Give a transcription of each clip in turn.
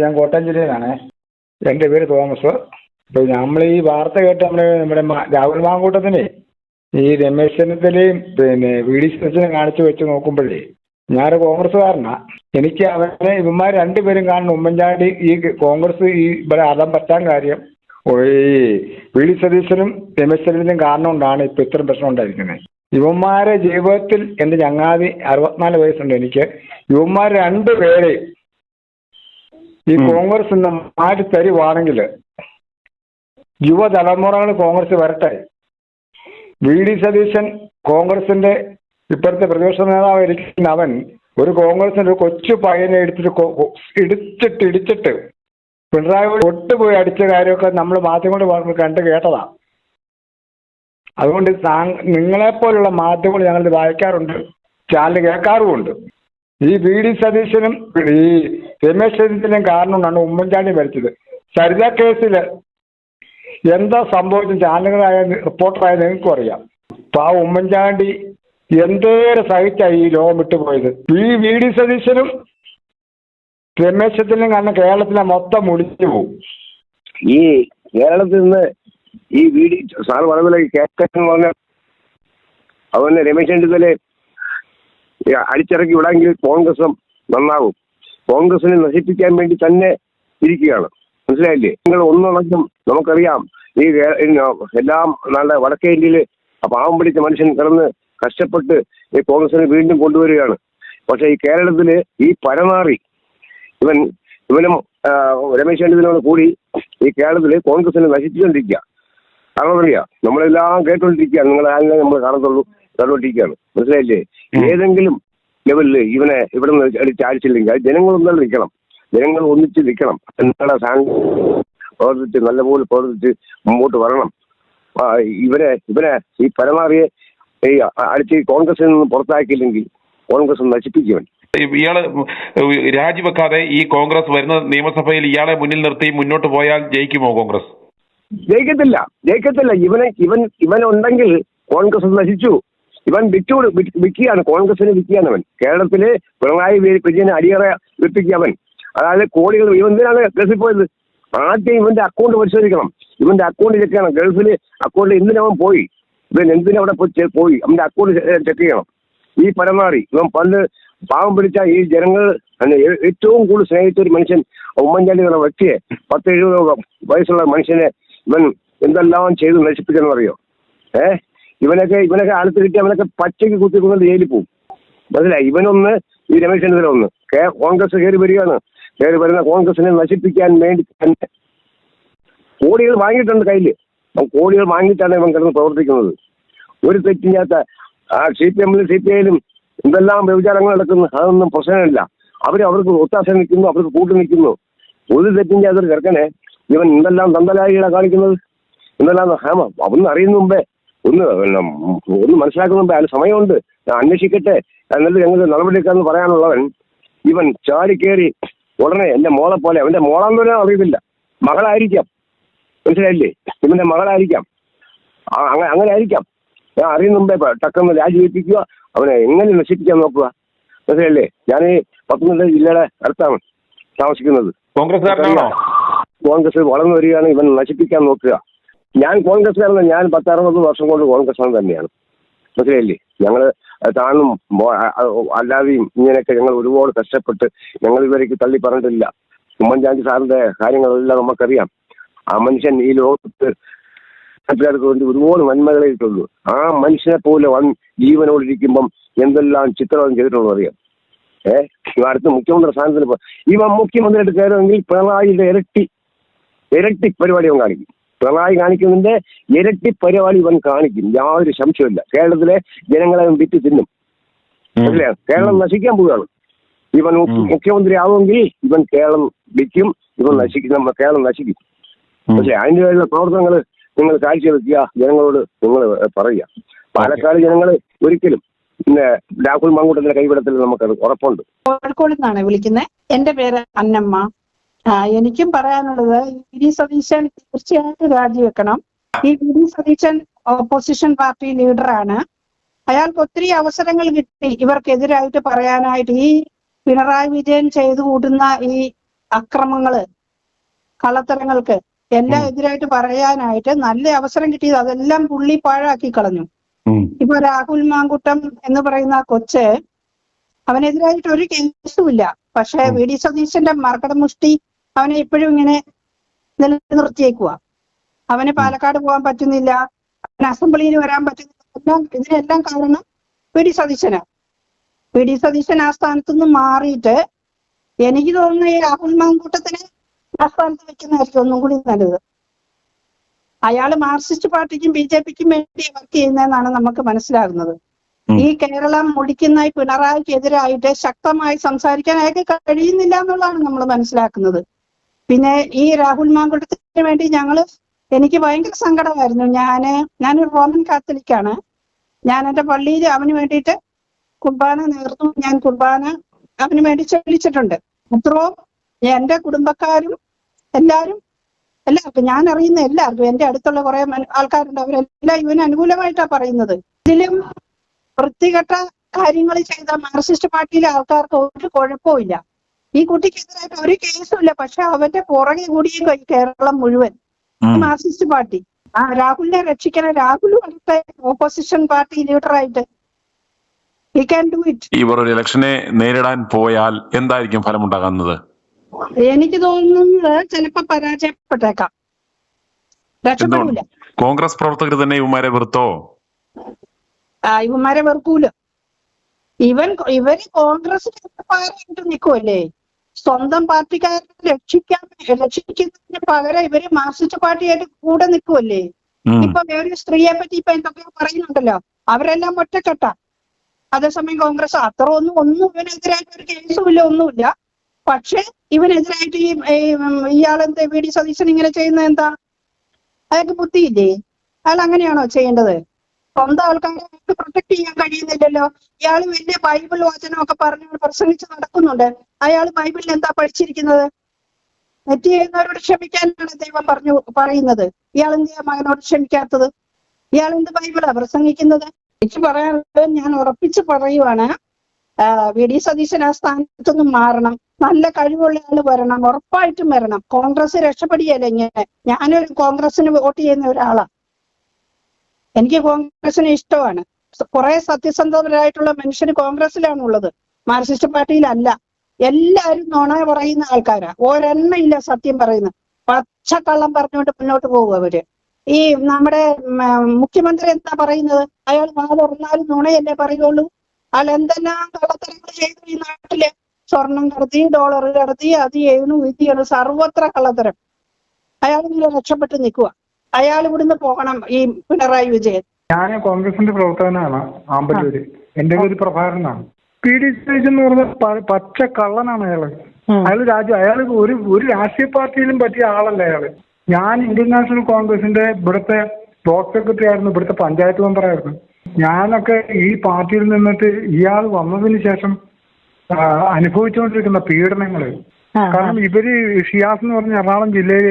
ഞാൻ കോട്ടയം ജില്ലയിലാണ്. എൻ്റെ പേര് തോമസ്. അപ്പോൾ നമ്മൾ ഈ വാർത്ത കേട്ട് നമ്മുടെ രാഹുൽ മാങ്കൂട്ടത്തിനെ ഈ രമേശ് ചെന്നിത്തലയും പിന്നെ വി ഡി സതീശനും കാണിച്ചു വെച്ച് നോക്കുമ്പോഴേ ഞാനൊരു കോൺഗ്രസ്സുകാരനാണ്. എനിക്ക് അവരെ ഇവന്മാർ രണ്ടുപേരും കാണുന്ന ഉമ്മൻചാണ്ടി ഈ കോൺഗ്രസ് ഈ ഇവിടെ അടം പറ്റാൻ കാര്യം ഈ വി ഡി സതീശനും രമേശ് ചെന്നിത്തലയും കാരണം കൊണ്ടാണ് ഇപ്പം ഇത്രയും പ്രശ്നം ഉണ്ടായിരിക്കുന്നത്. യുവന്മാരെ ജീവിതത്തിൽ എൻ്റെ ചങ്ങാതി 64 വയസ്സുണ്ട് എനിക്ക്. യുവന്മാർ രണ്ടുപേരെ ഈ കോൺഗ്രസ് നിന്ന് മാറ്റി തരുവാണെങ്കിൽ യുവതലമുറകൾ കോൺഗ്രസ് വരട്ടെ. വി ഡി സതീശൻ കോൺഗ്രസിന്റെ ഇപ്പോഴത്തെ പ്രതിപക്ഷ നേതാവായിരിക്കുന്ന അവൻ ഒരു കോൺഗ്രസിന്റെ ഒരു കൊച്ചു പയ്യനെ ഇടിച്ചിട്ട് പിണറായി ഒട്ടുപോയി അടിച്ച കാര്യമൊക്കെ നമ്മൾ മാധ്യമങ്ങൾ കണ്ട് കേട്ടതാ. അതുകൊണ്ട് നിങ്ങളെപ്പോലുള്ള മാധ്യമങ്ങൾ ഞങ്ങൾ വായിക്കാറുണ്ട്, ചാനൽ കേൾക്കാറുമുണ്ട്. ഈ വി ഡി സതീശനും ഈ രമേശ് ചെന്നിത്തലയും കാരണം കൊണ്ടാണ് ഉമ്മൻചാണ്ടി മരിച്ചത്. സരിത കേസിൽ എന്താ സംഭവിച്ച ചാനലുകളായ റിപ്പോർട്ടറായ നിങ്ങൾക്കും അറിയാം. അപ്പോൾ ആ ഉമ്മൻചാണ്ടി എന്തേറെ സഹിച്ചായി ഈ ലോകം വിട്ടുപോയത്. ഈ വി ഡി സതീശനും രമേശ് ചെന്നിത്തലയും കാരണം കേരളത്തിലെ മൊത്തം മുടിഞ്ഞു പോകും. ഈ കേരളത്തിൽ നിന്ന് ഈ വി ഡി സാർ പറഞ്ഞ കേൾക്കാൻ പറഞ്ഞ അതുപോലെ രമേശ് ചെന്നിത്തല അടിച്ചിറക്കി വിടാമെങ്കിൽ കോൺഗ്രസും നന്നാവും. കോൺഗ്രസിനെ നശിപ്പിക്കാൻ വേണ്ടി തന്നെ ഇരിക്കുകയാണ്. മനസ്സിലായില്ലേ? നിങ്ങൾ ഒന്നുണ്ടെങ്കിലും നമുക്കറിയാം ഈ എല്ലാം നല്ല വടക്കേ ഇന്ത്യയിൽ പാവം പിടിച്ച മനുഷ്യൻ കിടന്ന് കഷ്ടപ്പെട്ട് ഈ കോൺഗ്രസിനെ വീണ്ടും കൊണ്ടുവരികയാണ്. പക്ഷെ ഈ കേരളത്തിൽ ഈ പരമാറി ഇവനും രമേശ് ചെന്നിത്തലയോട് കൂടി ഈ കേരളത്തിൽ കോൺഗ്രസിനെ നശിപ്പിച്ചുകൊണ്ടിരിക്കുക. കാരണം അറിയാം, നമ്മളെല്ലാം കേട്ടോണ്ടിരിക്കുക. നിങ്ങളെ നമ്മൾ കാണത്തുള്ളൂ, കേട്ടോണ്ടിരിക്കുകയാണ്. മനസ്സിലായില്ലേ? ഏതെങ്കിലും ലെവലിൽ ഇവിടെ നിന്ന് ചാടിച്ചില്ലെങ്കിൽ ജനങ്ങളൊന്നും നിൽക്കണം, ജനങ്ങൾ ഒന്നിച്ച് നിൽക്കണം. നിങ്ങളെ പ്രവർത്തിച്ച് നല്ലപോലെ പ്രവർത്തിച്ച് മുമ്പോട്ട് വരണം. ഇവരെ ഈ പരമാറിയെ ഈ അടിച്ച് കോൺഗ്രസിൽ നിന്ന് പുറത്താക്കിയില്ലെങ്കിൽ കോൺഗ്രസ് നശിപ്പിക്കുവാൻ. ഇയാള് രാജിവെക്കാതെ ഈ കോൺഗ്രസ് വരുന്ന നിയമസഭയിൽ ഇയാളെ മുന്നിൽ നിർത്തി മുന്നോട്ട് പോയാൽ ജയിക്കുമോ കോൺഗ്രസ്? ജയിക്കത്തില്ല. ഇവനുണ്ടെങ്കിൽ കോൺഗ്രസ് നശിച്ചു. ഇവൻ വിൽക്കുകയാണ്, കോൺഗ്രസിന് വിൽക്കുകയാണ്. അവൻ കേരളത്തില് പിണറായി വിജയനെ അടിയറ വിൽപ്പിക്കുക. അവൻ അതായത് കോടികൾ. ഇവൻ എന്തിനാണ് ഗൾഫിൽ പോയത്? ആദ്യം ഇവന്റെ അക്കൗണ്ട് പരിശോധിക്കണം. ഇവന്റെ അക്കൗണ്ട് ചെക്ക് ചെയ്യണം. ഗൾഫില് അക്കൗണ്ട് എന്തിനവൻ പോയി, ഇവൻ എന്തിനവിടെ പോയി, അവന്റെ അക്കൗണ്ട് ചെക്ക് ചെയ്യണം. ഈ പരമാറി ഇവൻ പണ്ട് പാവം പിടിച്ച ഈ ജനങ്ങൾ ഏറ്റവും കൂടുതൽ സ്നേഹിച്ച ഒരു മനുഷ്യൻ ഉമ്മൻചാണ്ടി എന്ന വ്യക്തിയെ 70 വയസ്സുള്ള മനുഷ്യനെ ഇവൻ എന്തെല്ലാം ചെയ്ത് നശിപ്പിച്ചെന്ന് പറയോ? ഇവനൊക്കെ അടുത്ത് കിട്ടി അവനൊക്കെ പച്ചയ്ക്ക് കുത്തിക്കൊണ്ട് ജയിലിൽ പോകും. മനസ്സിലായി? ഇവനൊന്ന് ഈ രമേശ് ചെന്നിത്തല ഒന്ന് കോൺഗ്രസ് കയറി വരികയാണ്. കയറി വരുന്ന കോൺഗ്രസിനെ നശിപ്പിക്കാൻ വേണ്ടി തന്നെ കോടികൾ വാങ്ങിയിട്ടുണ്ട് കയ്യിൽ. കോടികൾ വാങ്ങിയിട്ടാണ് ഇവൻ കിടന്ന് പ്രവർത്തിക്കുന്നത്. ഒരു തെറ്റില്ലാത്ത CPM-ലും CPI-ലും എന്തെല്ലാം വ്യഭിചാരങ്ങൾ നടക്കുന്നു. അതൊന്നും പ്രശ്നമില്ല. അവർക്ക് ഒത്താശ നിൽക്കുന്നു, അവർക്ക് കൂട്ടു നിൽക്കുന്നു. ഒരു തെറ്റും ചെയ്യാത്തൊരു ചെറുക്കനെ ഇവൻ എന്തെല്ലാം തന്തലായികളെ കാണിക്കുന്നത്. എന്തെല്ലാം അവന്ന് അറിയുന്ന മുമ്പേ ഒന്ന് മനസ്സിലാക്കുന്ന മുമ്പേ അതിന് സമയമുണ്ട്, അന്വേഷിക്കട്ടെ, എന്നിട്ട് ഞങ്ങൾക്ക് നടപടിയെടുക്കാമെന്ന് പറയാനുള്ളവൻ ഇവൻ ചാടിക്കേറി ഉടനെ എൻ്റെ മോളെ പോലെ, അവൻ്റെ മോളാന്ന് പറയാൻ അറിയത്തില്ല, മകളായിരിക്കാം. മനസ്സിലായില്ലേ? ഇവന്റെ മകളായിരിക്കാം, അങ്ങനെ ആയിരിക്കാം. ഞാൻ അറിയുന്ന മുമ്പേ ടക്കെന്ന് രാജിവെപ്പിക്കുക, അവനെ എങ്ങനെ നശിപ്പിക്കാൻ നോക്കുക. മനസ്സിലല്ലേ? ഞാൻ ഈ പത്തനംതിട്ട ജില്ലയുടെ അടുത്താണ് താമസിക്കുന്നത്. കോൺഗ്രസ് വളർന്നു വരികയാണ്, ഇവൻ നശിപ്പിക്കാൻ നോക്കുക. ഞാൻ കോൺഗ്രസ്സുകാരൻ. ഞാൻ 10-60 വർഷം കൊണ്ട് കോൺഗ്രസ് തന്നെയാണ്. മനസ്സിലായില്ലേ? ഞങ്ങൾ താണും അല്ലാതെയും ഇങ്ങനെയൊക്കെ ഞങ്ങൾ ഒരുപാട് കഷ്ടപ്പെട്ട് ഞങ്ങൾ ഇവരേക്ക് തള്ളി പറഞ്ഞിട്ടില്ല. ഉമ്മൻചാണ്ടി സാറിന്റെ കാര്യങ്ങളെല്ലാം നമുക്കറിയാം. ആ മനുഷ്യൻ ഈ ലോകത്ത് നാട്ടുകാർക്ക് വേണ്ടി ഒരുപാട് നന്മകളെ ഇട്ടുള്ളൂ. ആ മനുഷ്യനെ പോലെ ജീവനോടിരിക്കുമ്പം എന്തെല്ലാം ചിത്രം ചെയ്തിട്ടുള്ളൂ അറിയാം. അടുത്ത മുഖ്യമന്ത്രി സ്ഥാനത്തിന് ഇവൻ മുഖ്യമന്ത്രിയായിട്ട് കയറുമെങ്കിൽ പിണറായിയുടെ ഇരട്ടി പരിപാടി അവൻ കാണിക്കും. പിണറായി കാണിക്കുന്നതിന്റെ ഇരട്ടി പരിപാടി ഇവൻ കാണിക്കും, യാതൊരു സംശയമില്ല. കേരളത്തിലെ ജനങ്ങളെ വിറ്റ് തിന്നും. മനസ്സിലായോ? കേരളം നശിക്കാൻ പോവുകയാണ്. ഇവൻ മുഖ്യമന്ത്രി ആവുമെങ്കിൽ ഇവൻ കേരളം വിൽക്കും, കേരളം നശിക്കും. പക്ഷേ അതിൻ്റെ പേരിലുള്ള പ്രവർത്തനങ്ങൾ നിങ്ങൾ കാഴ്ചവെക്കുക, ജനങ്ങളോട് നിങ്ങൾ പറയുക. പാലക്കാട് ജനങ്ങൾ ഒരിക്കലും പിന്നെ രാഹുൽ മാങ്കൂട്ടത്തിന്റെ കൈവിടത്തിൽ നമുക്കത് ഉറപ്പുണ്ട്. കോഴിക്കോട് നിന്നാണ് വിളിക്കുന്നത്. എന്റെ പേര് അന്നമ്മ. എനിക്കും പറയാനുള്ളത്, വി ഡി സതീശൻ തീർച്ചയായിട്ടും രാജിവെക്കണം. ഈ V D Satheesan opposition party ലീഡറാണ്. അയാൾക്ക് ഒത്തിരി അവസരങ്ങൾ കിട്ടി ഇവർക്കെതിരായിട്ട് പറയാനായിട്ട്. ഈ പിണറായി വിജയൻ ചെയ്തു കൂട്ടുന്ന ഈ അക്രമങ്ങള്, കള്ളത്തരങ്ങൾക്ക് എല്ലാം എതിരായിട്ട് പറയാനായിട്ട് നല്ല അവസരം കിട്ടിയത് അതെല്ലാം പുള്ളി പാഴാക്കി കളഞ്ഞു. ഇപ്പൊ രാഹുൽ മാങ്കൂട്ടം എന്ന് പറയുന്ന കൊച്ച്, അവനെതിരായിട്ട് ഒരു കേസുമില്ല. പക്ഷെ വി ഡി സതീശന്റെ മർക്കടമുഷ്ടി അവനെ ഇപ്പോഴും ഇങ്ങനെ നിലനിർത്തിയേക്കുക. അവന് പാലക്കാട് പോകാൻ പറ്റുന്നില്ല, അവന് അസംബ്ലിയിൽ വരാൻ പറ്റുന്നില്ല. ഇതിനെല്ലാം കാരണം വി ഡി സതീശനാ. വി ഡി സതീശൻ ആ സ്ഥാനത്തു നിന്ന് മാറിയിട്ട് എനിക്ക് തോന്നുന്നു ഈ രാഹുൽ മാങ്കൂട്ടത്തിനെ ആ സ്ഥാനത്ത് വെക്കുന്നതായിരിക്കും ഒന്നും കൂടി നല്ലത്. അയാള് മാർക്സിസ്റ്റ് പാർട്ടിക്കും BJPക്കും വേണ്ടി വർക്ക് ചെയ്യുന്നതെന്നാണ് നമുക്ക് മനസ്സിലാകുന്നത്. ഈ കേരളം മുടിക്കുന്ന ഈ പിണറായിക്കെതിരായിട്ട് ശക്തമായി സംസാരിക്കാൻ അയാൾക്ക് കഴിയുന്നില്ല എന്നുള്ളതാണ് നമ്മൾ മനസ്സിലാക്കുന്നത്. പിന്നെ ഈ രാഹുൽ മാങ്കൂട്ടത്തിന് വേണ്ടി എനിക്ക് ഭയങ്കര സങ്കടമായിരുന്നു. ഞാനൊരു റോമൻ കാത്തലിക്കാണ്. ഞാൻ എന്റെ പള്ളിയിൽ അവന് വേണ്ടിയിട്ട് കുർബാന നേർന്നു. ഞാൻ കുർബാന അവന് വേണ്ടി ചൊല്ലിച്ചിട്ടുണ്ട്. അത്രയും എന്റെ കുടുംബക്കാരും എല്ലാവർക്കും, ഞാൻ അറിയുന്ന എല്ലാവർക്കും, എന്റെ അടുത്തുള്ള കുറെ ആൾക്കാരുണ്ട്, അവരെല്ലാം ഇവന് അനുകൂലമായിട്ടാണ് പറയുന്നത്. ഇതിലും വൃത്തികെട്ട കാര്യങ്ങൾ ചെയ്ത മാർക്സിസ്റ്റ് പാർട്ടിയിലെ ആൾക്കാർക്ക് ഒരു കുഴപ്പമില്ല. ഈ കുട്ടിക്കെതിരായിട്ട് ഒരു കേസുമില്ല. പക്ഷെ അവന്റെ പുറകെ കൂടിയ കേരളം മുഴുവൻ മാർക്സിസ്റ്റ് പാർട്ടി. രാഹുലിനെ രക്ഷിക്കണം. രാഹുൽ വരട്ടെ ഓപ്പോസിഷൻ പാർട്ടി ലീഡറായിട്ട്. He can do it. ഇവർ ഒരു ഇലക്ഷനെ നേരിടാൻ പോയാൽ എന്തായിരിക്കും ഫലമുണ്ടാകുന്നത്? എനിക്ക് തോന്നുന്നത് ചിലപ്പോ പരാജയപ്പെട്ടേക്കാം, രക്ഷപ്പെടില്ല. കോൺഗ്രസ് പ്രവർത്തകർ തന്നെ ഇവന്മാരെ വെറുത്തോ? ഇവന്മാരെ വെറുക്കൂല. ഇവര് കോൺഗ്രസിന് പാരായിട്ട് നിൽക്കുമല്ലേ. സ്വന്തം പാർട്ടിക്കാരെ രക്ഷിക്കുന്നതിന് പകരം ഇവര് മാർക്സിസ്റ്റ് പാർട്ടിയായിട്ട് കൂടെ നിൽക്കുമല്ലേ. ഇപ്പൊ ഒരു സ്ത്രീയെ പറ്റി ഇപ്പൊ എന്തൊക്കെയോ പറയുന്നുണ്ടല്ലോ, അവരെല്ലാം ഒറ്റക്കെട്ട. അതേസമയം കോൺഗ്രസ് അത്ര ഒന്നും ഇവനെതിരായിട്ട് ഒരു കേസുമില്ല, ഒന്നുമില്ല. പക്ഷെ ഇവനെതിരായിട്ട് ഇയാളെന്താ വി ഡി സതീശൻ ഇങ്ങനെ ചെയ്യുന്നത് എന്താ? അയാൾക്ക് ബുദ്ധിയില്ലേ? അയാൾ അങ്ങനെയാണോ ചെയ്യേണ്ടത്? സ്വന്തം ആൾക്കാരെ പ്രൊട്ടക്ട് ചെയ്യാൻ കഴിയുന്നില്ലല്ലോ. ഇയാൾ വലിയ ബൈബിൾ വചനമൊക്കെ പറഞ്ഞു പ്രസംഗിച്ച് നടക്കുന്നുണ്ട്. അയാൾ ബൈബിളിൽ എന്താ പഠിച്ചിരിക്കുന്നത്? തെറ്റ് ചെയ്യുന്നവരോട് ക്ഷമിക്കാനാണ് ദൈവം പറയുന്നത്. ഇയാൾ എന്തിനാ മകനോട് ക്ഷമിക്കാത്തത്? ഇയാൾ എന്ത് ബൈബിളാ പ്രസംഗിക്കുന്നത്? എനിക്ക് പറയാനുള്ളത്, ഞാൻ ഉറപ്പിച്ച് പറയുവാണ്, വി ഡി സതീശൻ ആ സ്ഥാനത്തൊന്നും മാറണം. നല്ല കഴിവുള്ള ആള് വരണം, ഉറപ്പായിട്ടും വരണം. കോൺഗ്രസ് രക്ഷപ്പെടുകയല്ല ഇങ്ങനെ. ഞാനൊരു കോൺഗ്രസിന് വോട്ട് ചെയ്യുന്ന ഒരാളാണ്. എനിക്ക് കോൺഗ്രസിനെ ഇഷ്ടമാണ്. കുറെ സത്യസന്ധരായിട്ടുള്ള മനുഷ്യന് കോൺഗ്രസിലാണ് ഉള്ളത്, മാർക്സിസ്റ്റ് പാർട്ടിയിലല്ല. എല്ലാവരും നുണ പറയുന്ന ആൾക്കാരാ. ഒരെണ്ണയില്ല സത്യം പറയുന്നത്. പച്ചക്കള്ളം പറഞ്ഞുകൊണ്ട് മുന്നോട്ട് പോകും അവര്. ഈ നമ്മുടെ മുഖ്യമന്ത്രി എന്താ പറയുന്നത്? അയാൾ നാലുറന്നാലും നുണയല്ലേ പറയുള്ളൂ. അയാൾ എന്തെല്ലാം കള്ളത്തരങ്ങൾ ചെയ്തു ഈ നാട്ടില്. സ്വർണം കടത്തി, ഡോളർ കടത്തി, അത് ചെയ്യണു ഇത് ചെയ്യണു, സർവത്ര കള്ളത്തരം. അയാൾ ഇങ്ങനെ രക്ഷപ്പെട്ട് നിൽക്കുക. അയാൾ ഇവിടുന്ന് പോകണം, ഈ പിണറായി വിജയൻ. ഞാൻ കോൺഗ്രസിന്റെ പ്രവർത്തകനാണ് ആമ്പല്ലൂര്. എന്റെ പേര് പ്രഭാകരനാണ്. പി ഡി സതീശൻ എന്ന് പറഞ്ഞ പച്ച കള്ളനാണ് അയാള്. അയാൾ ഒരു രാഷ്ട്രീയ പാർട്ടിയിലും പറ്റിയ ആളല്ല അയാള്. ഞാൻ ഇന്ത്യൻ നാഷണൽ കോൺഗ്രസിന്റെ ഇവിടുത്തെ ബ്ലോക്ക് സെക്രട്ടറി ആയിരുന്നു, ഇവിടുത്തെ പഞ്ചായത്ത് മെമ്പറായിരുന്നു. ഞാനൊക്കെ ഈ പാർട്ടിയിൽ നിന്നിട്ട് ഇയാൾ വന്നതിന് ശേഷം അനുഭവിച്ചുകൊണ്ടിരിക്കുന്ന പീഡനങ്ങള്. കാരണം ഇവര് ഷിയാസ് എന്ന് പറഞ്ഞ എറണാകുളം ജില്ലയിൽ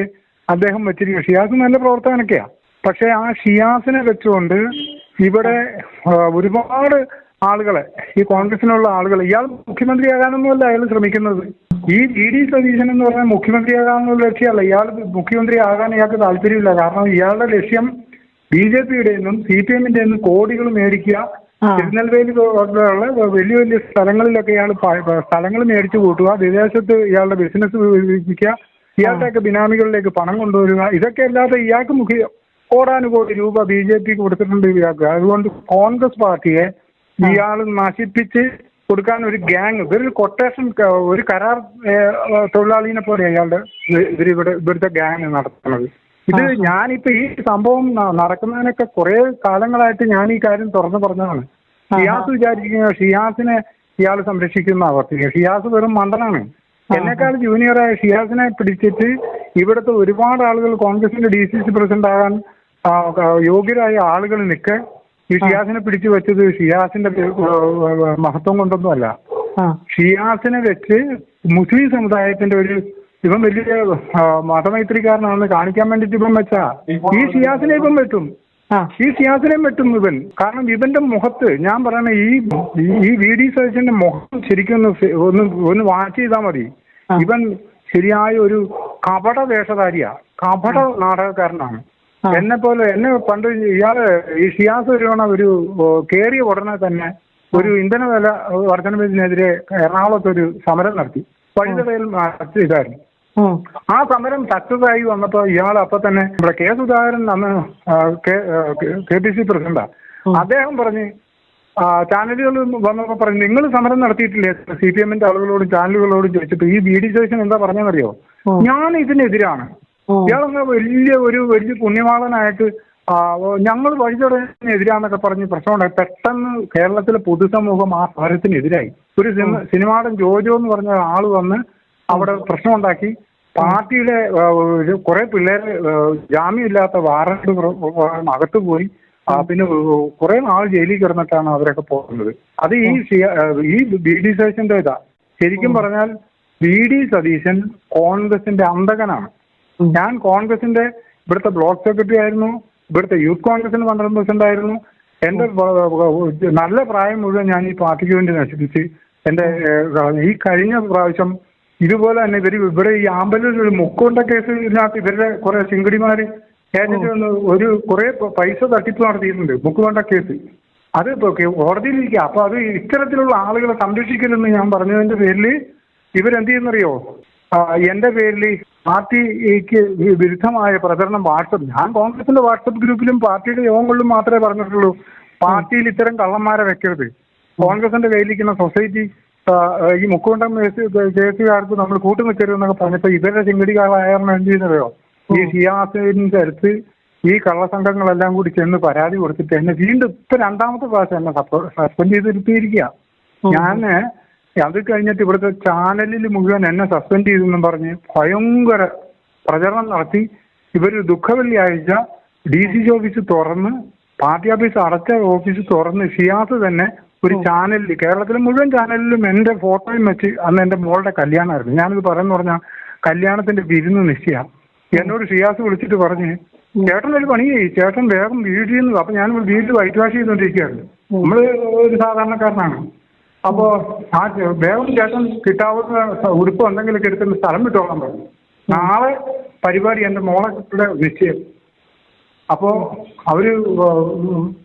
അദ്ദേഹം വെച്ചിരിക്കുക. ഷിയാസ് നല്ല പ്രവർത്തകനൊക്കെയാ. പക്ഷെ ആ ഷിയാസിനെ വെച്ചുകൊണ്ട് ഇവിടെ ഒരുപാട് ആളുകളെ, ഈ കോൺഗ്രസിനുള്ള ആളുകൾ, ഇയാൾ മുഖ്യമന്ത്രിയാകാനൊന്നുമല്ല അയാൾ ശ്രമിക്കുന്നത്. ഈ വി ഡി സതീശൻ എന്ന് പറഞ്ഞാൽ മുഖ്യമന്ത്രിയാകാനുള്ള ലക്ഷ്യമല്ല. ഇയാൾ മുഖ്യമന്ത്രിയാകാൻ ഇയാൾക്ക് താല്പര്യമില്ല. കാരണം ഇയാളുടെ ലക്ഷ്യം BJPയുടെ നിന്നും CPMന്റെ നിന്നും കോടികൾ മേടിക്കുക. തിരുനെൽവേലിയിലുള്ള വലിയ വലിയ സ്ഥലങ്ങളിലൊക്കെ ഇയാൾ സ്ഥലങ്ങൾ മേടിച്ചു കൂട്ടുക, വിദേശത്ത് ഇയാളുടെ ബിസിനസ് വികസിപ്പിക്കുക, ഇയാളുടെയൊക്കെ ബിനാമികളിലേക്ക് പണം കൊണ്ടുവരിക. ഇതൊക്കെ അല്ലാതെ ഇയാൾക്ക് കോടാനുകോടി രൂപ BJP കൊടുത്തിട്ടുണ്ട് ഇയാൾക്ക്. അതുകൊണ്ട് കോൺഗ്രസ് പാർട്ടിയെ ഇയാൾ നശിപ്പിച്ച് കൊടുക്കാൻ ഒരു ഗ്യാങ്, ഇവരൊരു കൊട്ടേഷൻ, ഒരു കരാർ തൊഴിലാളിനെ പോലെ അയാളുടെ ഇവിടുത്തെ ഗ്യാങ് നടത്തുന്നത്. ഇത് ഞാനിപ്പോ ഈ സംഭവം നടക്കുന്നതിനൊക്കെ കുറെ കാലങ്ങളായിട്ട് ഞാൻ ഈ കാര്യം തുറന്നു പറഞ്ഞതാണ്. ഷിയാസ് വിചാരിക്കുന്ന ഷിയാസിനെ ഇയാൾ സംരക്ഷിക്കുന്ന അവസ്ഥ. ഷിയാസ് വെറും മണ്ടനാണ്. എന്നെക്കാൾ ജൂനിയറായ ഷിയാസിനെ പിടിച്ചിട്ട് ഇവിടുത്തെ ഒരുപാട് ആളുകൾ കോൺഗ്രസിന്റെ DCC പ്രസിഡന്റ് ആകാൻ യോഗ്യരായ ആളുകൾ നിൽക്കെ ഈ ഷിയാസിനെ പിടിച്ചു വെച്ചത് ഷിയാസിന്റെ മഹത്വം കൊണ്ടൊന്നും അല്ല. ഷിയാസിനെ വെച്ച് മുസ്ലിം സമുദായത്തിന്റെ ഇവൻ വലിയ മതമൈത്രിക്കാരനാണെന്ന് കാണിക്കാൻ വേണ്ടിട്ട് ഇവൻ വെച്ചാ ഈ ഷിയാസിനെ ഇവൻ വെട്ടും. ഈ ഷിയാസിനെയും വെട്ടും ഇവൻ. കാരണം ഇവന്റെ മുഖത്ത് ഞാൻ പറയണ ഈ വി ഡി സതീശന്റെ മുഖം ശരിക്കും ഒന്ന് വാച്ച് ചെയ്താൽ മതി. ഇവൻ ശരിയായ ഒരു കപട വേഷധാരിയാ, കപട നാടകക്കാരനാണ്. എന്നെ പണ്ട് ഇയാള് ഈ ഷിയാസ് ഒരു കേറിയ ഉടനെ തന്നെ ഒരു ഇന്ധന വില വർധനവിനെതിരെ എറണാകുളത്ത് ഒരു സമരം നടത്തി. വഴിതടയിൽ ഇതായിരുന്നു. ആ സമരം സക്സസ് ആയി വന്നപ്പോ ഇയാൾ അപ്പൊ തന്നെ നമ്മുടെ കെ സുധാകരൻ അന്ന് KPC പ്രസിഡന്റാ, അദ്ദേഹം പറഞ്ഞ് ചാനലുകൾ വന്നപ്പോ പറഞ്ഞു, നിങ്ങൾ സമരം നടത്തിയിട്ടില്ലേ CPM-ന്റെ ആളുകളോടും ചാനലുകളോടും ചോദിച്ചിട്ട് ഈ BD സതീശൻ എന്താ പറഞ്ഞെന്നറിയോ, ഞാൻ ഇതിനെതിരാണ്. ഇയാളങ്ങ് വലിയ പുണ്യവാളനായിട്ട് ഞങ്ങൾ വഴിതടവിനെതിരാന്നൊക്കെ പറഞ്ഞ് പ്രശ്നമുണ്ടായി. പെട്ടെന്ന് കേരളത്തിലെ പൊതുസമൂഹം ആ സമരത്തിനെതിരായി. ഒരു സിനിമാടൻ ജോജോ എന്ന് പറഞ്ഞ ആള് വന്ന് അവിടെ പ്രശ്നമുണ്ടാക്കി. പാർട്ടിയിലെ കുറെ പിള്ളേരെ ജാമ്യമില്ലാത്ത വാറണ്ട് അകത്ത് പോയി. പിന്നെ കുറെ നാൾ ജയിലിൽ കിടന്നിട്ടാണ് അവരൊക്കെ പോകുന്നത്. അത് ഈ BD സതീശന്റെ ഇതാ. ശരിക്കും പറഞ്ഞാൽ BD സതീശൻ കോൺഗ്രസിന്റെ അന്തകനാണ്. ഞാൻ കോൺഗ്രസിന്റെ ഇവിടുത്തെ ബ്ലോക്ക് സെക്രട്ടറി ആയിരുന്നു. ഇവിടുത്തെ യൂത്ത് കോൺഗ്രസിന് 12% ആയിരുന്നു. എന്റെ നല്ല പ്രായം മുഴുവൻ ഞാൻ ഈ പാർട്ടിക്ക് വേണ്ടി നശിപ്പിച്ച് ഈ കഴിഞ്ഞ പ്രാവശ്യം ഇതുപോലെ തന്നെ ഇവിടെ ഈ ആമ്പലൂർ ഒരു മുക്കോണ്ട കേസിനകത്ത് ഇവരുടെ കുറെ ചിങ്കിടിമാര് ഏജന്റ് വന്ന് കുറെ പൈസ തട്ടിപ്പ് നടത്തിയിട്ടുണ്ട്. മുക്കുകൊണ്ട കേസ് അത് കോടതിയിലിരിക്കുക. അപ്പൊ അത് ഇത്തരത്തിലുള്ള ആളുകളെ സംരക്ഷിക്കലെന്ന് ഞാൻ പറഞ്ഞതിന്റെ പേരിൽ ഇവരെന്ത് ചെയ്യുന്നറിയോ, എന്റെ പേരിൽ പാർട്ടിക്ക് വിരുദ്ധമായ പ്രചരണം ഞാൻ കോൺഗ്രസിന്റെ വാട്സപ്പ് ഗ്രൂപ്പിലും പാർട്ടിയുടെ യോഗങ്ങളിലും മാത്രമേ പറഞ്ഞിട്ടുള്ളൂ, പാർട്ടിയിൽ ഇത്തരം കള്ളന്മാരെ വെക്കരുത്. കോൺഗ്രസിന്റെ കയ്യിലിരിക്കുന്ന സൊസൈറ്റി ഈ മുക്കുകൊണ്ടം കേസുകാർക്ക് നമ്മൾ കൂട്ടുനിൽക്കരുതെന്നൊക്കെ പറഞ്ഞപ്പോ ഇവരുടെ ചിങ്കടികളായിരുന്നു എന്ത് ചെയ്യുന്നതോ, ഈ ഷിയാസിന്റെ അടുത്ത് ഈ കള്ളസംഘങ്ങളെല്ലാം കൂടി ചെന്ന് പരാതി കൊടുത്തിട്ട് എന്നെ വീണ്ടും ഇപ്പൊ 2ാമത്തെ പ്രാവശ്യം എന്നെ സസ്പെൻഡ് ചെയ്തിരുത്തിയിരിക്കുക. ഞാന് അത് കഴിഞ്ഞിട്ട് ഇവിടുത്തെ ചാനലിൽ മുഴുവൻ എന്നെ സസ്പെൻഡ് ചെയ്തെന്നും പറഞ്ഞ് ഭയങ്കര പ്രചരണം നടത്തി. ഇവര് ദുഃഖവെള്ളിയാഴ്ച DC ഓഫീസ് തുറന്ന്, പാർട്ടി ഓഫീസ് അടച്ച ഓഫീസ് തുറന്ന് ഷിയാസ് തന്നെ ഒരു ചാനലിൽ, കേരളത്തിലെ മുഴുവൻ ചാനലിലും എന്റെ ഫോട്ടോയും വെച്ച്, അന്ന് എന്റെ മോളുടെ കല്യാണമായിരുന്നു, ഞാനിത് പറയുന്ന പറഞ്ഞാൽ കല്യാണത്തിന്റെ വിരുന്ന് നിശ്ചയ, എന്നോട് ഷിയാസ് വിളിച്ചിട്ട് പറഞ്ഞ്, ചേട്ടൻ ഒരു പണി ചെയ്യും, ചേട്ടൻ വേഗം വീട്ടിൽ നിന്ന്. അപ്പൊ ഞാൻ വീട്ടിൽ വൈറ്റ് വാഷ് ചെയ്തോണ്ടിരിക്കുകയായിരുന്നു. നമ്മള് ഒരു സാധാരണക്കാരനാണ്. അപ്പോ ആ വേഗം ചേട്ടൻ കിട്ടാവുന്ന ഉടുപ്പ് എന്തെങ്കിലുമൊക്കെ എടുക്കുന്ന സ്ഥലം വിട്ടോളാൻ പറഞ്ഞു. നാളെ പരിപാടി എന്റെ മോളെ നിശ്ചയം. അപ്പോ അവര്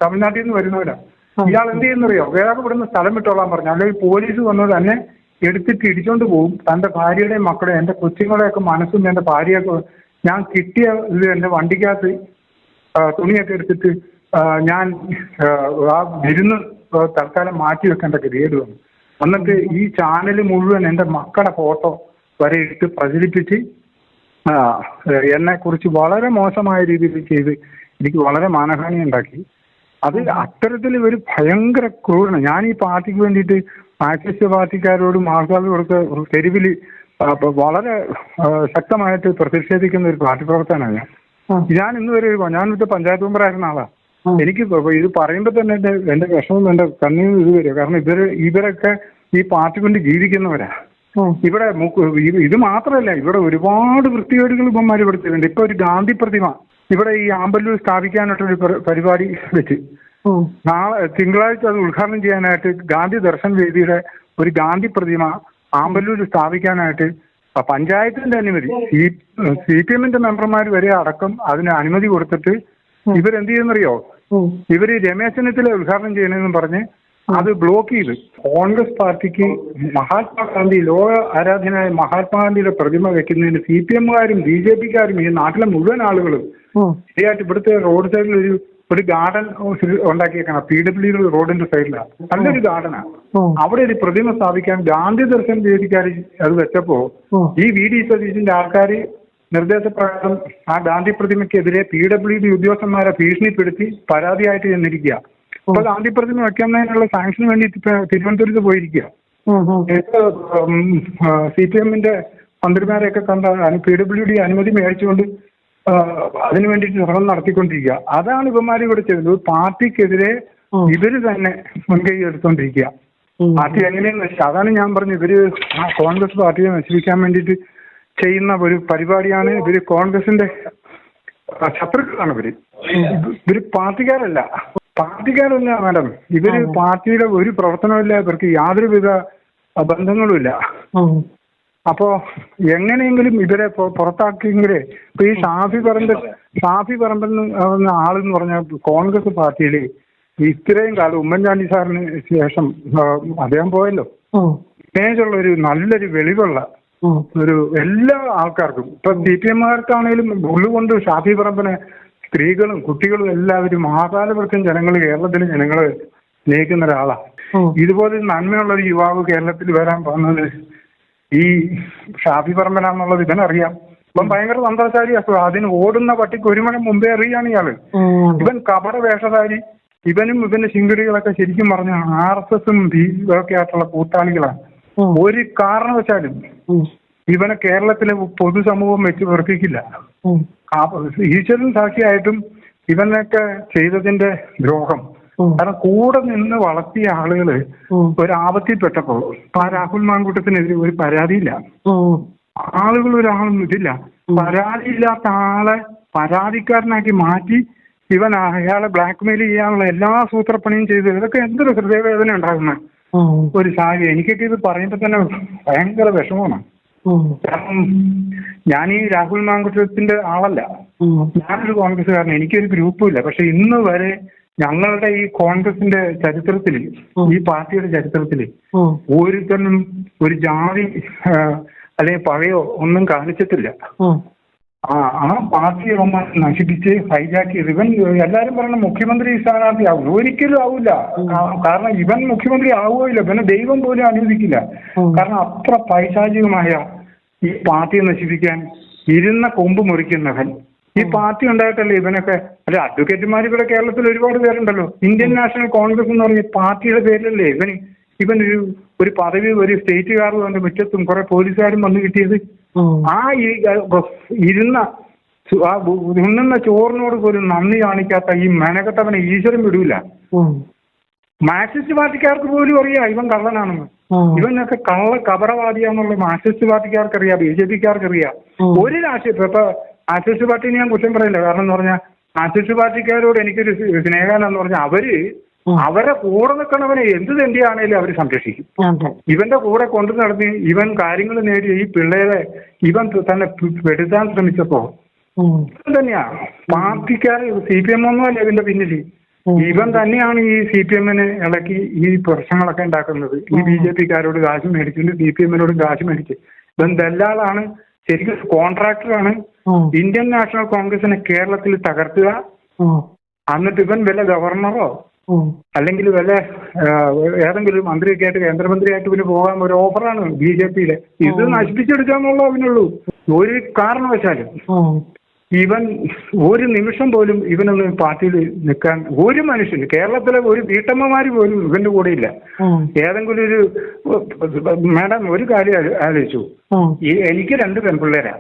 തമിഴ്നാട്ടിൽ നിന്ന് വരുന്നവരാ. ഇയാൾ എന്ത് ചെയ്യുന്നറിയോ, വേഗം ഇവിടുന്ന് സ്ഥലം വിട്ടോളാൻ പറഞ്ഞു. അല്ലെങ്കിൽ പോലീസ് വന്നത് തന്നെ എടുത്തിട്ട് ഇടിച്ചോണ്ട് പോകും. തന്റെ ഭാര്യയുടെയും മക്കളെ, എന്റെ കൊച്ചുങ്ങളെയൊക്കെ മനസ്സും എന്റെ ഭാര്യയൊക്കെ, ഞാൻ കിട്ടിയ ഇത് എന്റെ വണ്ടിക്കകത്ത് തുണിയൊക്കെ എടുത്തിട്ട് ഞാൻ ആ വിരുന്ന് തൽക്കാലം മാറ്റി വെക്കേണ്ട ഗതികേട് വന്നു. എന്നിട്ട് ഈ ചാനൽ മുഴുവൻ എന്റെ മക്കളുടെ ഫോട്ടോ വരെ ഇട്ട് പ്രചരിപ്പിച്ച് എന്നെ കുറിച്ച് വളരെ മോശമായ രീതിയിൽ ചെയ്ത് എനിക്ക് വളരെ മാനഹാനി ഉണ്ടാക്കി. അത് അത്തരത്തിൽ ഒരു ഭയങ്കര ക്രൂരമാണ്. ഞാൻ ഈ പാർട്ടിക്ക് വേണ്ടിയിട്ട് മാർക്സിസ്റ്റ് പാർട്ടിക്കാരോടും ആൾക്കാരോടൊക്കെ തെരുവിൽ വളരെ ശക്തമായിട്ട് പ്രതിഷേധിക്കുന്ന ഒരു പാർട്ടി പ്രവർത്തനമാണ് ഞാൻ ഇന്ന് വരെ. ഞാനിവിടെ പഞ്ചായത്ത് മെമ്പറായിരുന്ന ആളാ. എനിക്ക് ഇത് പറയുമ്പോൾ തന്നെ എന്റെ വിഷമം, എന്റെ കണ്ണീര് ഇത് വരും. കാരണം ഇവരൊക്കെ ഈ പാർട്ടി കൊണ്ട് ജീവിക്കുന്നവരാ. ഇവിടെ ഇത് മാത്രമല്ല, ഇവിടെ ഒരുപാട് വൃത്തികേടുകൾ ഇവന്മാർ പെടുത്തിയിട്ടുണ്ട്. ഇപ്പൊ ഒരു ഗാന്ധി പ്രതിമ ഇവിടെ ഈ ആമ്പല്ലൂർ സ്ഥാപിക്കാനായിട്ടൊരു പരിപാടി വെച്ച്, നാളെ തിങ്കളാഴ്ച അത് ഉദ്ഘാടനം ചെയ്യാനായിട്ട് ഗാന്ധി ദർശൻ വേദിയുടെ ഒരു ഗാന്ധി പ്രതിമ ആമ്പല്ലൂർ സ്ഥാപിക്കാനായിട്ട് പഞ്ചായത്തിന്റെ അനുമതി, CPM-ന്റെ മെമ്പർമാർ വരെ അടക്കം അതിന് അനുമതി കൊടുത്തിട്ട് ഇവരെന്ത് ചെയ്യുന്നറിയോ, ഇവര് രമേശ് ചെന്നിത്തല ഉദ്ഘാടനം ചെയ്യണമെന്ന് പറഞ്ഞ് അത് ബ്ലോക്ക് ചെയ്ത്. കോൺഗ്രസ് പാർട്ടിക്ക് മഹാത്മാഗാന്ധി, ലോക ആരാധനായ മഹാത്മാഗാന്ധിയുടെ പ്രതിമ വെക്കുന്നതിന് CPM-കാരും BJP-കാരും ഈ നാട്ടിലെ മുഴുവൻ ആളുകളും ശരിയായിട്ട് ഇവിടുത്തെ റോഡ് സൈഡിൽ ഒരു ഗാർഡൻ ഉണ്ടാക്കിയേക്കണം. PWD റോഡിന്റെ സൈഡിലാണ്, നല്ലൊരു ഗാർഡനാണ്. അവിടെ ഒരു പ്രതിമ സ്ഥാപിക്കാൻ ഗാന്ധി ദർശൻ വേദിക്കാർ അത് വെച്ചപ്പോ ഈ VD സതീശന്റെ ആൾക്കാർ നിർദ്ദേശപ്രകാരം ആ ഗാന്ധി പ്രതിമയ്ക്കെതിരെ PWD ഉദ്യോഗസ്ഥന്മാരെ ഭീഷണിപ്പെടുത്തി പരാതിയായിട്ട് ചെന്നിരിക്കുക. അപ്പൊ ഗാന്ധി പ്രതിമ വെക്കുന്നതിനുള്ള സാങ്ഷന് വേണ്ടി തിരുവനന്തപുരത്ത് പോയിരിക്കുക. CPM-ന്റെ മന്ത്രിമാരെയൊക്കെ കണ്ട PWD അനുമതി മേടിച്ചുകൊണ്ട് അതിനു വേണ്ടിയിട്ട് ശ്രമം നടത്തിക്കൊണ്ടിരിക്കുക. അതാണ് ഇവന്മാർ ഇവിടെ ചെയ്തത്. പാർട്ടിക്കെതിരെ ഇവര് തന്നെ മുൻകൈ എടുത്തോണ്ടിരിക്കുക. പാർട്ടി എങ്ങനെയെന്ന് വെച്ചാൽ, അതാണ് ഞാൻ പറഞ്ഞു, ഇവര് കോൺഗ്രസ് പാർട്ടിയെ നശിപ്പിക്കാൻ വേണ്ടിയിട്ട് ചെയ്യുന്ന ഒരു പരിപാടിയാണ്. ഇവര് കോൺഗ്രസിന്റെ ശത്രുക്കളാണ്. ഇവര് പാർട്ടിക്കാരല്ല മാഡം. ഇവര് പാർട്ടിയുടെ ഒരു പ്രവർത്തനമില്ല, ഇവർക്ക് യാതൊരുവിധ ബന്ധങ്ങളുമില്ല. അപ്പോ എങ്ങനെയെങ്കിലും ഇവരെ പുറത്താക്കിയെങ്കിലേ ഇപ്പൊ ഈ ഷാഫി പറമ്പിൽ എന്ന ആളെന്ന് പറഞ്ഞാൽ കോൺഗ്രസ് പാർട്ടിയിൽ ഇത്രയും കാലം ഉമ്മൻചാണ്ടി സാറിന് ശേഷം അദ്ദേഹം പോയല്ലോ, ഇമേജുള്ള ഒരു നല്ലൊരു വെളിവുള്ള ഒരു എല്ലാ ആൾക്കാർക്കും ഇപ്പൊ CPM-കാർക്കാണേലും ഉള്ളുകൊണ്ട് ഷാഫി പറമ്പിനെ സ്ത്രീകളും കുട്ടികളും എല്ലാവരും ആകാലവൃത്തം ജനങ്ങൾ കേരളത്തിലെ ജനങ്ങള് സ്നേഹിക്കുന്ന ഒരാളാണ്. ഇതുപോലെ നന്മയുള്ള ഒരു യുവാവ് കേരളത്തിൽ വരാൻ പോകുന്നത് ഈ ഷാഫി പറമ്പനാന്നുള്ളത് ഇവനറിയാം. ഇവൻ ഭയങ്കര തന്ത്രശാലി. അതിന് ഓടുന്ന പട്ടിക്ക് ഒരു മണി മുമ്പേ അറിയാണ് ഇയാള്. ഇവൻ കപട വേഷധാരി. ഇവനും ഇവന്റെ ശിങ്കുടികളൊക്കെ ശരിക്കും പറഞ്ഞ RSS-ഉം ഒക്കെ ആയിട്ടുള്ള കൂട്ടാളികളാണ്. ഒരു കാരണവശാലും ഇവനെ കേരളത്തിലെ പൊതുസമൂഹം വെച്ച് വെറുപ്പിക്കില്ല. ഈശ്വരൻ സാക്ഷിയായിട്ടും ഇവനൊക്കെ ചെയ്തതിന്റെ ദ്രോഹം. കാരണം കൂടെ നിന്ന് വളർത്തിയ ആളുകള് ഒരാപത്തിൽപ്പെട്ടപ്പോ ഇപ്പൊ രാഹുൽ മാങ്കൂട്ടത്തിനെതിരെ ഒരു പരാതിയില്ല. ആളുകൾ ഒരാളും ഇതില്ല. പരാതിയില്ലാത്ത ആളെ പരാതിക്കാരനാക്കി മാറ്റി ഇവൻ അയാളെ ബ്ലാക്ക്മെയിൽ ചെയ്യാനുള്ള എല്ലാ സൂത്രപ്പണിയും ചെയ്ത് ഇതൊക്കെ എന്തൊരു ഹൃദയവേദന ഉണ്ടാകുന്ന ഒരു സാഹചര്യം. എനിക്കൊക്കെ ഇത് പറയുമ്പോ തന്നെ ഭയങ്കര വിഷമമാണ്. കാരണം ഞാൻ ഈ രാഹുൽ മാങ്കൂട്ടത്തിന്റെ ആളല്ല, ഞാനൊരു കോൺഗ്രസ്സുകാരൻ, എനിക്കൊരു ഗ്രൂപ്പും ഇല്ല. പക്ഷെ ഇന്ന് വരെ ഞങ്ങളുടെ ഈ കോൺഗ്രസിന്റെ ചരിത്രത്തില്, ഈ പാർട്ടിയുടെ ചരിത്രത്തില് ഒരുത്തനും ഒരു ജാതി അല്ലെങ്കിൽ പകയോ ഒന്നും കാണിച്ചിട്ടില്ല. ആ പാർട്ടി ഇവന്മാർ നശിപ്പിച്ച് ഹൈജാക്ക് ചെയ്ത് ഇവൻ എല്ലാരും പറയുന്ന മുഖ്യമന്ത്രി സ്ഥാനാർത്ഥിയാവും. ഒരിക്കലും ആവില്ല. കാരണം ഇവൻ മുഖ്യമന്ത്രി ആവുകയില്ല. ഇവനെ ദൈവം പോലും അനുവദിക്കില്ല. കാരണം അത്ര പൈശാചികമായ ഈ പാർട്ടിയെ നശിപ്പിക്കാൻ ഇരുന്ന കൊമ്പ് മുറിക്കുന്നവൻ. ഈ പാർട്ടി ഉണ്ടായിട്ടല്ലേ ഇവനൊക്കെ. അല്ലെ, അഡ്വക്കേറ്റുമാർ ഇവിടെ കേരളത്തിൽ ഒരുപാട് പേരുണ്ടല്ലോ. ഇന്ത്യൻ നാഷണൽ കോൺഗ്രസ് എന്ന് പറഞ്ഞ പാർട്ടിയുടെ പേരിലല്ലേ ഇവൻ ഒരു പദവി ഒരു സ്റ്റേറ്റുകാരും അവന്റെ മുറ്റത്തും കുറെ പോലീസുകാരും വന്നു കിട്ടിയത്. ആ ഉണ്ണുന്ന ചോറിനോട് പോലും നന്ദി കാണിക്കാത്ത ഈ മെനകെട്ടവനെ ഈശ്വരൻ വിടൂല. മാർക്സിസ്റ്റ് പാർട്ടിക്കാർക്ക് പോലും അറിയാം ഇവൻ കള്ളനാണെന്ന്. ഇവനൊക്കെ കപടവാദിയാന്നുള്ള മാർക്സിസ്റ്റ് പാർട്ടിക്കാർക്ക് അറിയാം, BJP-ക്കാർക്ക് അറിയാം. ഒരു രാഷ്ട്രീയ ഇപ്പൊ മാർക്സിസ്റ്റ് പാർട്ടിനെ ഞാൻ കുറ്റം പറയില്ല. കാരണം എന്ന് പറഞ്ഞാൽ മാർക്സിസ്റ്റ് പാർട്ടിക്കാരോട് എനിക്കൊരു സ്നേഹമെന്ന് പറഞ്ഞാൽ അവരെ കൂടെ നിൽക്കണവനെ എന്ത് തെണ്ടിയാണേലും അവർ സംരക്ഷിക്കും. ഇവന്റെ കൂടെ കൊണ്ടു നടത്തി ഇവൻ കാര്യങ്ങൾ നേടി ഈ പിള്ളേരെ ഇവൻ തന്നെ പെടുത്താൻ ശ്രമിച്ചപ്പോ തന്നെയാ പാർട്ടിക്കാർ CPM ഒന്നുമല്ല ഇതിന്റെ പിന്നിൽ. ഇവൻ തന്നെയാണ് ഈ CPM-നെ ഇളക്കി ഈ പ്രശ്നങ്ങളൊക്കെ ഉണ്ടാക്കുന്നത്. ഈ BJP-ക്കാരോട് കാശ് മേടിച്ചിട്ട് CPM-നോട് കാശ് മേടിച്ച് ഇവൻ ദല്ലാളാണ്, ശരിക്കും കോൺട്രാക്ടറാണ്. ഇന്ത്യൻ നാഷണൽ കോൺഗ്രസിനെ കേരളത്തിൽ തകർത്തുക. എന്നിട്ട് ഇവൻ വല്ല ഗവർണറോ അല്ലെങ്കിൽ വല്ല ഏതെങ്കിലും മന്ത്രിയൊക്കെ ആയിട്ട് കേന്ദ്രമന്ത്രിയായിട്ട് പിന്നെ പോകാൻ ഒരു ഓഫറാണ് BJP-യിലെ. ഇത് നശിപ്പിച്ചെടുക്കാന്നുള്ള അവനുള്ളൂ. ഒരു കാരണവശാലും ഇവൻ ഒരു നിമിഷം പോലും ഇവനൊന്ന് പാർട്ടിയിൽ നിൽക്കാൻ ഒരു മനുഷ്യന് കേരളത്തിലെ ഒരു വീട്ടമ്മമാര് പോലും ഇവന്റെ കൂടെ ഇല്ല. ഏതെങ്കിലും ഒരു മാഡം ഒരു കാര്യം ആലോചിച്ചു. എനിക്ക് 2 പെൺപിള്ളേരാ.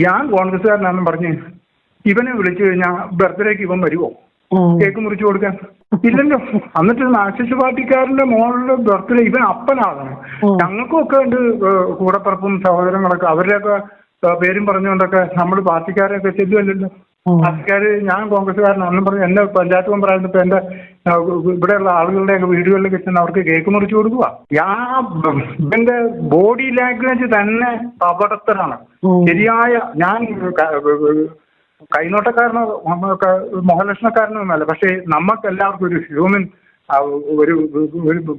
ഞാൻ കോൺഗ്രസ്സുകാരനാണെന്ന് പറഞ്ഞ് ഇവനെ വിളിച്ചു കഴിഞ്ഞാൽ ബർത്ത്ഡേക്ക് ഇവൻ വരുമോ കേക്ക് മുറിച്ചു കൊടുക്കാൻ? ഇല്ലല്ലോ. എന്നിട്ട് മാർക്സിസ്റ്റ് പാർട്ടിക്കാരന്റെ മോളുടെ ബർത്ത്ഡേ ഇവൻ അപ്പനാകണം. ഞങ്ങൾക്കും ഒക്കെ ഉണ്ട് കൂടപ്പറപ്പും സഹോദരങ്ങളൊക്കെ. അവരുടെയൊക്കെ പേരും പറഞ്ഞുകൊണ്ടൊക്കെ നമ്മൾ പാർട്ടിക്കാരെയൊക്കെ ചെല്ലുമല്ലോ. പാർട്ടിക്കാര് ഞാൻ കോൺഗ്രസ്സുകാരനാണെന്നും പറഞ്ഞ് എന്നെ പഞ്ചായത്ത് മെമ്പറായിരുന്നപ്പോ എന്റെ ഇവിടെയുള്ള ആളുകളുടെയൊക്കെ വീടുകളിൽ ചെന്ന് അവർക്ക് കേക്ക് മുറിച്ചു കൊടുക്കുക. ഇവന്റെ ബോഡി ലാംഗ്വേജ് തന്നെ അപകടത്തിലാണ്. ശരിയായ ഞാൻ കൈനോട്ടക്കാരനോ മുഖലക്ഷണക്കാരനൊന്നുമല്ല. പക്ഷെ നമുക്ക് എല്ലാവർക്കും ഒരു ഹ്യൂമൻ ഒരു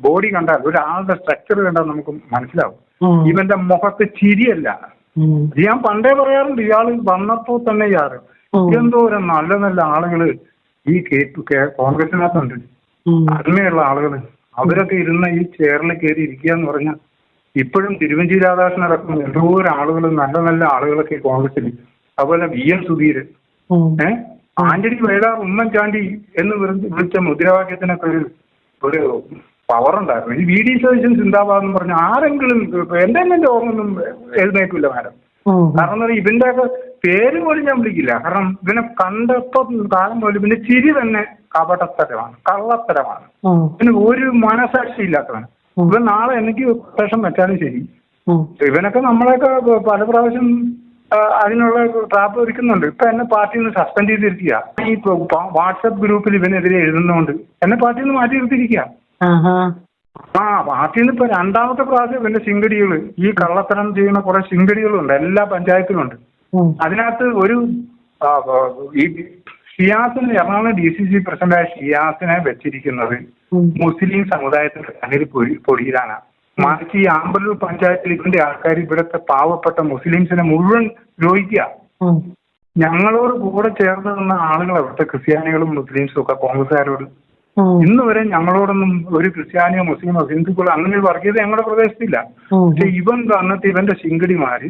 ബോഡി കണ്ടാൽ, ഒരാളുടെ സ്ട്രക്ചർ കണ്ടാൽ നമുക്ക് മനസ്സിലാവും. ഇവന്റെ മുഖത്ത് ചിരിയല്ല. ഞാൻ പണ്ടേ പറയാറുണ്ട്, ഇയാൾ വന്നപ്പോ തന്നെ എന്തോരം നല്ല നല്ല ആളുകള് ഈ കോൺഗ്രസിനകത്തുണ്ട്. നന്മയുള്ള ആളുകള്. അവരൊക്കെ ഇരുന്ന ഈ ചെയറിൽ കയറി ഇരിക്കുക എന്ന് പറഞ്ഞാൽ ഇപ്പോഴും തിരുവഞ്ചി രാധാകൃഷ്ണൻ അടക്കം എന്തോരം ആളുകൾ, നല്ല നല്ല ആളുകളൊക്കെ കോൺഗ്രസിൽ. അതുപോലെ VM സുധീരൻ, ആന്റണി വേളാർ, ഉമ്മൻചാണ്ടി എന്ന് വിളിച്ച മുദ്രാവാക്യത്തിനൊക്കെ ഒരു പവർ ഉണ്ടായിരുന്നു. ഈ VD സതീശൻ സിന്ദാബാദ് എന്ന് പറഞ്ഞ ആരെങ്കിലും എന്റെ ഓർമ്മൊന്നും എഴുന്നേക്കില്ല മാഡം. കാരണം ഇവന്റെ ഒക്കെ പേര് പോലും ഞാൻ വിളിക്കില്ല. കാരണം ഇവനെ കണ്ടപ്പോ കാലം പോലും പിന്നെ ചിരി തന്നെ കപടത്തരമാണ്, കള്ളത്തരമാണ്. പിന്നെ ഒരു മനസാക്ഷി ഇല്ലാത്തവൻ. ഇവൻ നാളെ എനിക്ക് പ്രശ്നം വെച്ചാലും ശരി. ഇവനൊക്കെ നമ്മളെയൊക്കെ പല പ്രാവശ്യം അതിനുള്ള ട്രാപ്പ് ഒരുക്കുന്നുണ്ട്. ഇപ്പൊ എന്നെ പാർട്ടിയിൽ നിന്ന് സസ്പെൻഡ് ചെയ്തിരിക്കുക. ഈ വാട്സപ്പ് ഗ്രൂപ്പിൽ ഇവനെതിരെ എഴുതുന്നതുകൊണ്ട് എന്നെ പാർട്ടിയിൽ നിന്ന് മാറ്റി നിർത്തിയിരിക്കുക. ആ പാർട്ടിയിൽ നിന്ന് ഇപ്പൊ രണ്ടാമത്തെ പ്രാവശ്യം ഇവന്റെ ശിങ്കടികള് ഈ കള്ളത്തരം ചെയ്യുന്ന കുറെ ശിങ്കടികളുണ്ട്, എല്ലാ പഞ്ചായത്തിലുണ്ട്. അതിനകത്ത് ഒരു ഈ ഷിയാസിന് എറണാകുളം DCC പ്രസിഡന്റായ ഷിയാസിനെ വെച്ചിരിക്കുന്നത് മുസ്ലിം സമുദായത്തിന്റെ കണ്ണിൽ പൊടിയിലാണ്. മറിച്ച് ഈ ആമ്പലൂർ പഞ്ചായത്തിൽ ഇതിന്റെ ആൾക്കാർ ഇവിടുത്തെ പാവപ്പെട്ട മുസ്ലിംസിനെ മുഴുവൻ ദ്രോഹിക്കുക. ഞങ്ങളോട് കൂടെ ചേർന്ന് നിന്ന ആളുകൾ അവിടുത്തെ ക്രിസ്ത്യാനികളും മുസ്ലിംസും ഒക്കെ കോൺഗ്രസ്സുകാരോട് ഇന്ന് വരെ ഞങ്ങളോടൊന്നും ഒരു ക്രിസ്ത്യാനിയോ മുസ്ലിമോ ഹിന്ദുക്കളോ അങ്ങനെ ഒരു വർഗീയത ഞങ്ങളുടെ പ്രദേശത്തില്ല. പക്ഷെ ഇവൻ അന്നത്തെ ഇവന്റെ ശിങ്കടിമാര്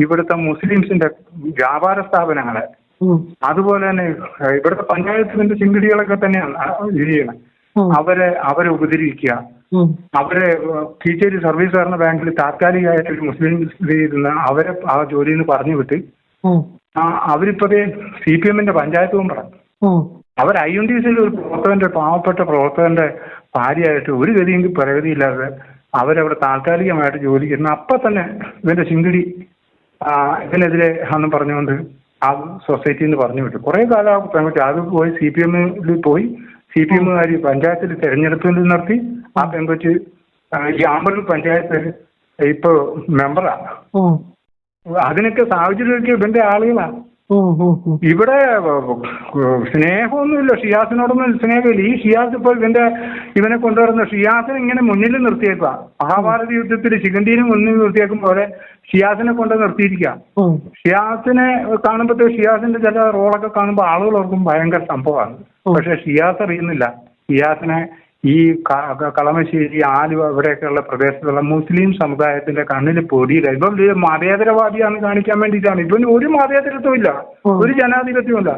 ഇവിടുത്തെ മുസ്ലിംസിന്റെ വ്യാപാര സ്ഥാപനങ്ങളെ അതുപോലെ തന്നെ ഇവിടുത്തെ പഞ്ചായത്തിന്റെ ശിങ്കടികളൊക്കെ തന്നെയാണ് ഇത് ചെയ്യണം. അവരെ ഉപദ്രവിക്കുക, അവരെ കീച്ചേരി സർവീസ് സഹകരണ ബാങ്കിൽ താൽക്കാലികമായിട്ട് ഒരു മുസ്ലിം ഇരുന്ന് അവരെ ആ ജോലിയിൽ നിന്ന് പറഞ്ഞു വിട്ട് അവരിപ്പതേ CPMന്റെ പഞ്ചായത്ത് മെമ്പറാണ്. അവർ INTCയിൽ ഒരു പ്രവർത്തകന്റെ പാവപ്പെട്ട പ്രവർത്തകന്റെ ഭാര്യയായിട്ട് ഒരു ഗതിയും പ്രഗതിയില്ലാതെ അവരവിടെ താൽക്കാലികമായിട്ട് ജോലി ചെയ്യുന്ന അപ്പം തന്നെ ഇവന്റെ ശിങ്കടി ഇതിനെതിരെ ആണെന്ന് പറഞ്ഞുകൊണ്ട് ആ സൊസൈറ്റിയിൽ നിന്ന് പറഞ്ഞു വിട്ടു. കുറെ കാലം പെൺകുട്ടി അത് പോയി CPMൽ പോയി CPMകാരി പഞ്ചായത്തിൽ തെരഞ്ഞെടുപ്പിൽ നിർത്തി. ആ പെൺകുട്ടി ഈ ആമ്പലൂർ പഞ്ചായത്തിൽ ഇപ്പൊ മെമ്പറാണ്. അതിനൊക്കെ സാഹചര്യമൊക്കെ ഇവന്റെ ആളുകളാണ്. ഇവിടെ സ്നേഹമൊന്നുമില്ല, ഷിയാസിനോടൊന്നും സ്നേഹമില്ല. ഈ ഷിയാസ് ഇപ്പോൾ ഇവനെ കൊണ്ടുവരുന്ന ഷിയാസിനെ ഇങ്ങനെ മുന്നിൽ നിർത്തിയേക്കുക. മഹാഭാരത യുദ്ധത്തിൽ ശിഖണ്ഡിനെ മുന്നിൽ നിർത്തിയേക്കും പോലെ ഷിയാസിനെ കൊണ്ട് നിർത്തിയിരിക്കുക. ഷിയാസിനെ കാണുമ്പോഴത്തെ ഷിയാസിന്റെ ചില റോളൊക്കെ കാണുമ്പോൾ ആളുകൾ ഓർക്കും ഭയങ്കര സംഭവമാണ്. പക്ഷെ ഷിയാസ് അറിയുന്നില്ല ഷിയാസിനെ ഈ കളമശ്ശേരി, ആലുവ ഇവിടെയൊക്കെയുള്ള പ്രദേശത്തുള്ള മുസ്ലിം സമുദായത്തിന്റെ കണ്ണിൽ പൊടിയില്ല. ഇപ്പം മതേതരവാദിയാണെന്ന് കാണിക്കാൻ വേണ്ടിയിട്ടാണ്. ഇവന് ഒരു മതേതരത്വം ഇല്ല, ഒരു ജനാധിപത്യമില്ല.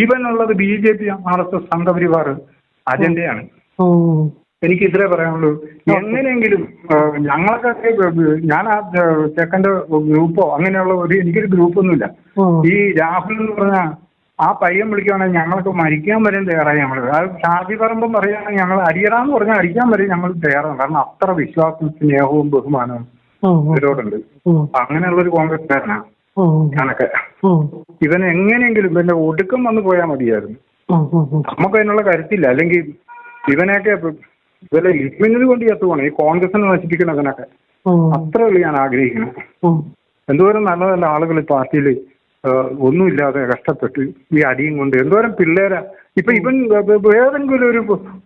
ഇവനുള്ളത് BJP RSS സംഘപരിവാർ അജണ്ടയാണ്. എനിക്ക് ഇത്രേ പറയാനുള്ളൂ. എങ്ങനെയെങ്കിലും ഞങ്ങളൊക്കെ ഞാൻ ആ ചെക്കൻ്റെ ഗ്രൂപ്പോ അങ്ങനെയുള്ള എനിക്കൊരു ഗ്രൂപ്പൊന്നുമില്ല. ഈ രാഹുൽ എന്ന് പറഞ്ഞാൽ ആ പയ്യൻ വിളിക്കുകയാണെങ്കിൽ ഞങ്ങൾക്ക് മരിക്കാൻ വരെയും തയ്യാറായി. ഞങ്ങൾ അത് ഷാഫി പറമ്പം പറയുകയാണെങ്കിൽ ഞങ്ങൾ അടിയടാന്ന് പറഞ്ഞാൽ അടിക്കാൻ വരെ ഞങ്ങൾ തയ്യാറാണ്. കാരണം അത്ര വിശ്വാസവും സ്നേഹവും ബഹുമാനവും ഇവരോടുണ്ട്. അങ്ങനെയുള്ള ഒരു കോൺഗ്രസ്സുകാരനാണ് ഞാനൊക്കെ. ഇവന് എങ്ങനെയെങ്കിലും ഇവന്റെ ഒടുക്കം വന്നു പോയാൽ മതിയായിരുന്നു. നമുക്ക് അതിനുള്ള കരുത്തില്ല. അല്ലെങ്കിൽ ഇവനെയൊക്കെ ഇവരെ ഇവനിൽ കൊണ്ട് എത്തുവാണ് ഈ കോൺഗ്രസിനെ നശിപ്പിക്കുന്നതിനൊക്കെ. അത്രേ ഉള്ളൂ ഞാൻ ആഗ്രഹിക്കുന്നത്. എന്തോരം നല്ല നല്ല ആളുകൾ ഈ പാർട്ടിയിൽ ഒന്നുമില്ലാതെ കഷ്ടപ്പെട്ട് ഈ അടിയും കൊണ്ട് എന്തോരം പിള്ളേരാ. ഇപ്പൊ ഇവൻ ഏതെങ്കിലും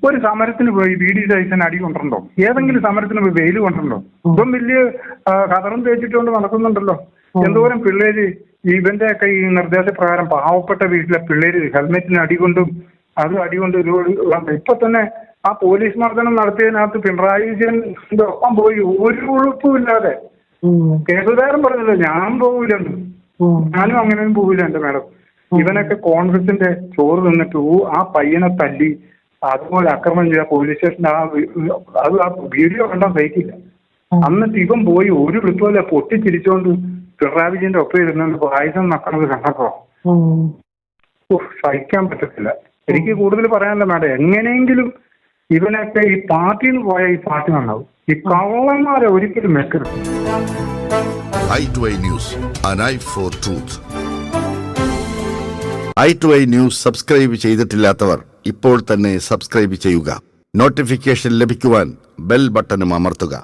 ഒരു സമരത്തിന് പോയി VD സതീശൻ അടി കൊണ്ടിട്ടുണ്ടോ? ഏതെങ്കിലും സമരത്തിന് പോയി വെയിൽ കൊണ്ടിട്ടുണ്ടോ? ഇപ്പം വലിയ കതറും തേച്ചിട്ടുകൊണ്ട് നടക്കുന്നുണ്ടല്ലോ. എന്തോരം പിള്ളേര് ഇവന്റെ ഒക്കെ ഈ നിർദ്ദേശപ്രകാരം പാവപ്പെട്ട വീട്ടിലെ പിള്ളേര് ഹെൽമെറ്റിന് അടികൊണ്ടും അത് അടികൊണ്ട് ഇപ്പൊ തന്നെ ആ പോലീസ് മർദ്ദനം നടത്തിയതിനകത്ത് പിണറായി വിജയന്റെ ഒപ്പം പോയി ഒരു ഉളുപ്പുമില്ലാതെ കേസുകാരൻ പറഞ്ഞല്ലോ ഞാൻ പോകില്ലെന്ന്. ഞാനും അങ്ങനെയൊന്നും പോകില്ല എന്റെ മാഡം. ഇവനൊക്കെ കോൺഗ്രസിന്റെ ചോറ് നിന്നിട്ട് ആ പയ്യനെ തല്ലി അതുപോലെ ആക്രമണം ചെയ്ത പോലീസ് സ്റ്റേഷന്റെ ആ വീഡിയോ കണ്ടാൽ സഹിക്കില്ല. എന്നിട്ട് ഇവൻ പോയി ഒരു വിളിപ്പോലെ പൊട്ടിച്ചിരിച്ചോണ്ട് പിണറായി വിജയന്റെ ഒപ്പം ഇരുന്നുകൊണ്ട് പായസം നക്കുന്നത് കണ്ടപ്പോ സഹിക്കാൻ പറ്റത്തില്ല. എനിക്ക് കൂടുതൽ പറയാനല്ല മാഡം. എങ്ങനെയെങ്കിലും ഇവനൊക്കെ ഈ പാർട്ടിയിൽ നിന്ന് പോയാൽ ഈ പാർട്ടി നന്നാവും. ഈ കള്ളന്മാരെ ഒരിക്കലും വെക്കരുത്. i2i News, an eye for truth. i2i News subscribe ചെയ്തിട്ടില്ലാത്തവർ ഇപ്പോൾ തന്നെ സബ്സ്ക്രൈബ് ചെയ്യുക. നോട്ടിഫിക്കേഷൻ ലഭിക്കുവാൻ ബെൽ ബട്ടണും അമർത്തുക.